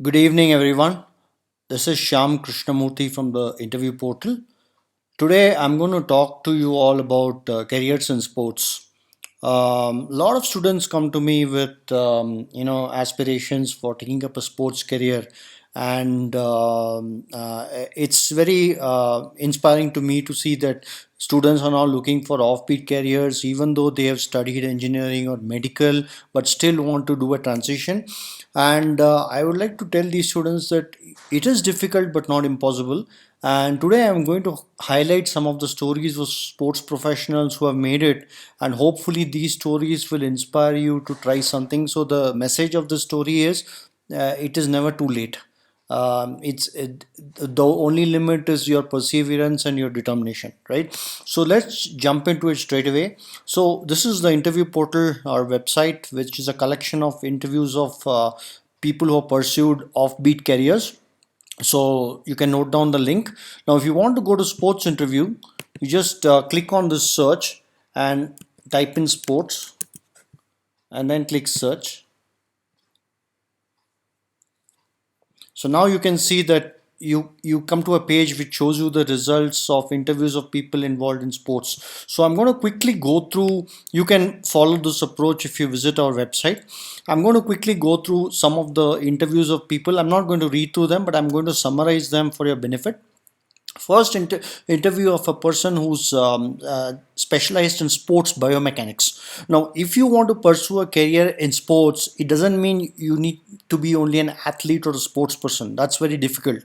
Good evening, everyone. This is Shyam Krishnamurthy from the interview portal. Today, I'm going to talk to you all about careers in sports. A lot of students come to me with aspirations for taking up a sports career, and it's very inspiring to me to see that students are now looking for offbeat careers, even though they have studied engineering or medical, but still want to do a transition. And I would like to tell these students that it is difficult but not impossible. And today I'm going to highlight some of the stories of sports professionals who have made it, and hopefully these stories will inspire you to try something. So the message of the story is it is never too late. The only limit is your perseverance and your determination, right? So let's jump into it straight away. So this is the interview portal, our website, which is a collection of interviews of people who have pursued offbeat careers. So you can note down the link. Now if you want to go to sports interview, you just click on this search and type in sports and then click search. So now you can see that you come to a page which shows you the results of interviews of people involved in sports. So I'm going to quickly go through. You can follow this approach if you visit our website. I'm going to quickly go through some of the interviews of people. I'm not going to read through them, but I'm going to summarize them for your benefit. First interview of a person who's specialized in sports biomechanics. Now, if you want to pursue a career in sports, it doesn't mean you need to be only an athlete or a sports person. That's very difficult.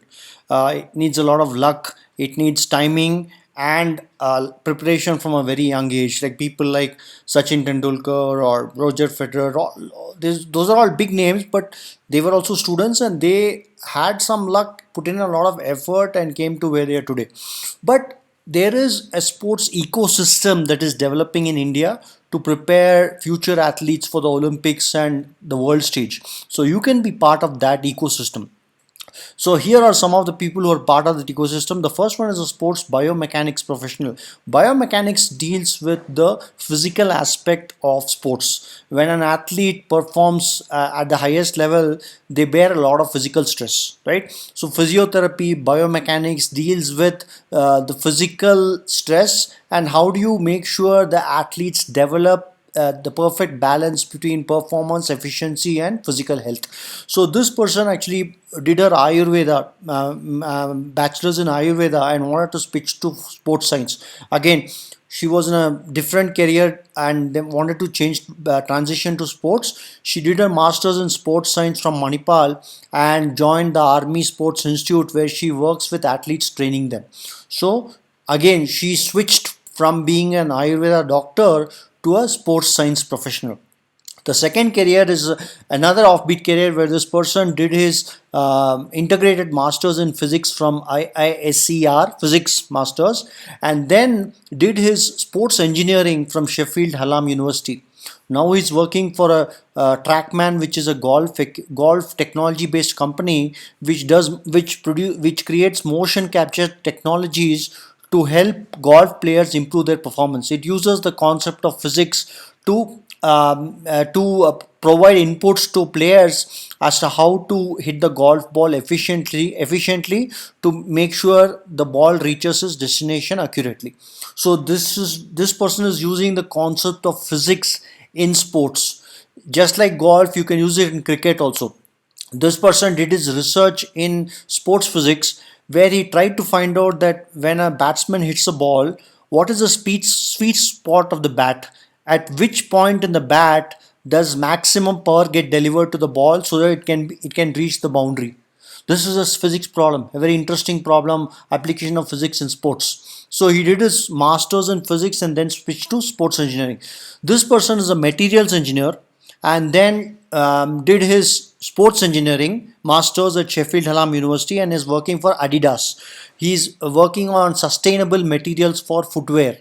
It needs a lot of luck. It needs timing and preparation from a very young age. Like people like Sachin Tendulkar or Roger Federer, those are all big names, but they were also students and they had some luck, put in a lot of effort, and came to where they are today. But there is a sports ecosystem that is developing in India to prepare future athletes for the Olympics and the world stage. So you can be part of that ecosystem. So here are some of the people who are part of the ecosystem. The first one is a sports biomechanics professional. Biomechanics deals with the physical aspect of sports. When an athlete performs at the highest level, they bear a lot of physical stress, right? So physiotherapy, biomechanics deals with the physical stress and how do you make sure the athletes develop the perfect balance between performance, efficiency, and physical health. So this person actually did her Ayurveda, bachelor's in Ayurveda, and wanted to switch to sports science. Again, she was in a different career and then wanted to change transition to sports. She did her master's in sports science from Manipal and joined the Army Sports Institute where she works with athletes training them. So again, she switched from being an Ayurveda doctor to a sports science professional. The second career is another offbeat career where this person did his integrated masters in physics from IISCR physics masters, and then did his sports engineering from Sheffield Hallam University. Now he's working for a Trackman, which is a golf technology based company which creates motion capture technologies to help golf players improve their performance. It uses the concept of physics to provide inputs to players as to how to hit the golf ball efficiently to make sure the ball reaches its destination accurately. So this person is using the concept of physics in sports. Just like golf, you can use it in cricket also. This person did his research in sports physics where he tried to find out that when a batsman hits a ball, what is the sweet spot of the bat, at which point in the bat does maximum power get delivered to the ball so that it can reach the boundary. This is a physics problem, a very interesting problem, application of physics in sports. So he did his masters in physics and then switched to sports engineering. This person is a materials engineer and then did his sports engineering masters at Sheffield Hallam University and is working for Adidas. He's working on sustainable materials for footwear.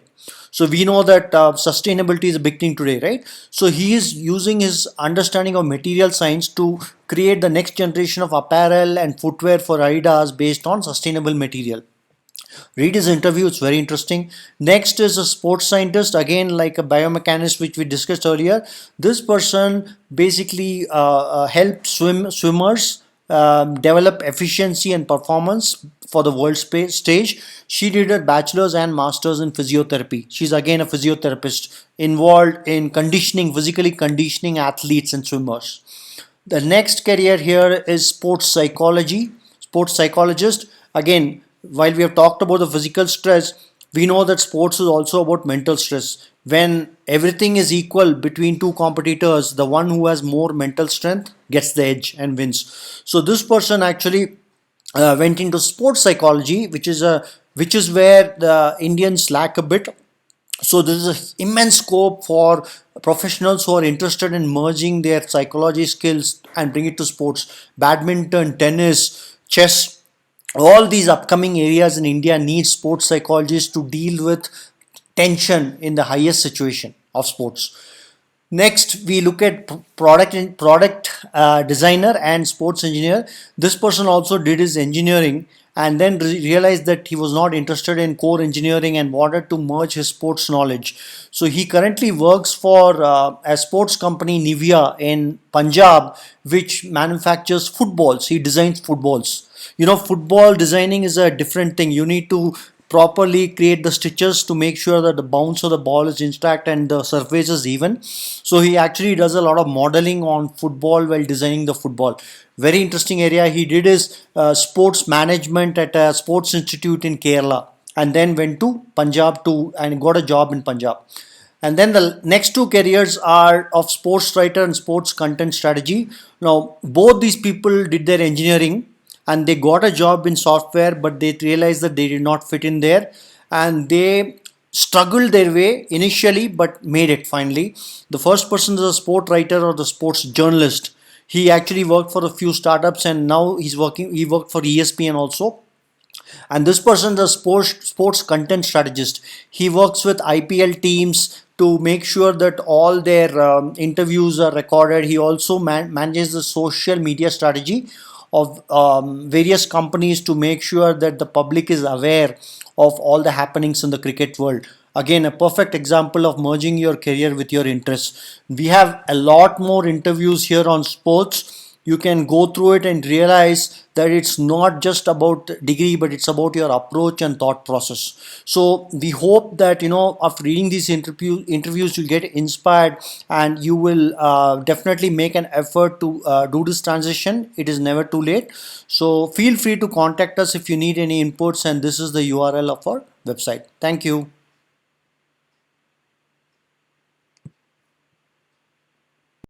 So we know that sustainability is a big thing today, right? So he is using his understanding of material science to create the next generation of apparel and footwear for Adidas based on sustainable material. Read his interview, it's very interesting. Next is a sports scientist, again like a biomechanist which we discussed earlier. This person basically helped swimmers develop efficiency and performance for the world stage. She did her bachelor's and master's in physiotherapy. She's again a physiotherapist involved in conditioning, physically conditioning athletes and swimmers. The next career here is sports psychology, sports psychologist. Again, while we have talked about the physical stress, we know that sports is also about mental stress. When everything is equal between two competitors, the one who has more mental strength gets the edge and wins. So this person actually went into sports psychology, which is where the Indians lack a bit. So there is an immense scope for professionals who are interested in merging their psychology skills and bring it to sports. Badminton, tennis, chess, all these upcoming areas in India need sports psychologists to deal with tension in the highest situation of sports. Next, we look at product designer and sports engineer. This person also did his engineering and then realized that he was not interested in core engineering and wanted to merge his sports knowledge. So he currently works for a sports company Nivea in Punjab, which manufactures footballs. He designs footballs. You know, football designing is a different thing. You need to properly create the stitches to make sure that the bounce of the ball is intact and the surface is even. So he actually does a lot of modeling on football while designing the football. Very interesting area. He did his sports management at a sports institute in Kerala and then went to Punjab to and got a job in Punjab. And then the next two careers are of sports writer and sports content strategy. Now, both these people did their engineering and they got a job in software, but they realized that they did not fit in there and they struggled their way initially but made it finally. The first person is a sport writer or the sports journalist. He actually worked for a few startups and now he worked for ESPN also. And this person is a sports content strategist. He works with IPL teams to make sure that all their interviews are recorded. He also manages the social media strategy of various companies to make sure that the public is aware of all the happenings in the cricket world. Again, a perfect example of merging your career with your interests. We have a lot more interviews here on sports. You can go through it and realize that it's not just about degree, but it's about your approach and thought process. So we hope that, you know, after reading these interviews you get inspired and you will definitely make an effort to do this transition. It is never too late. So feel free to contact us if you need any inputs, and this is the URL of our website. Thank you.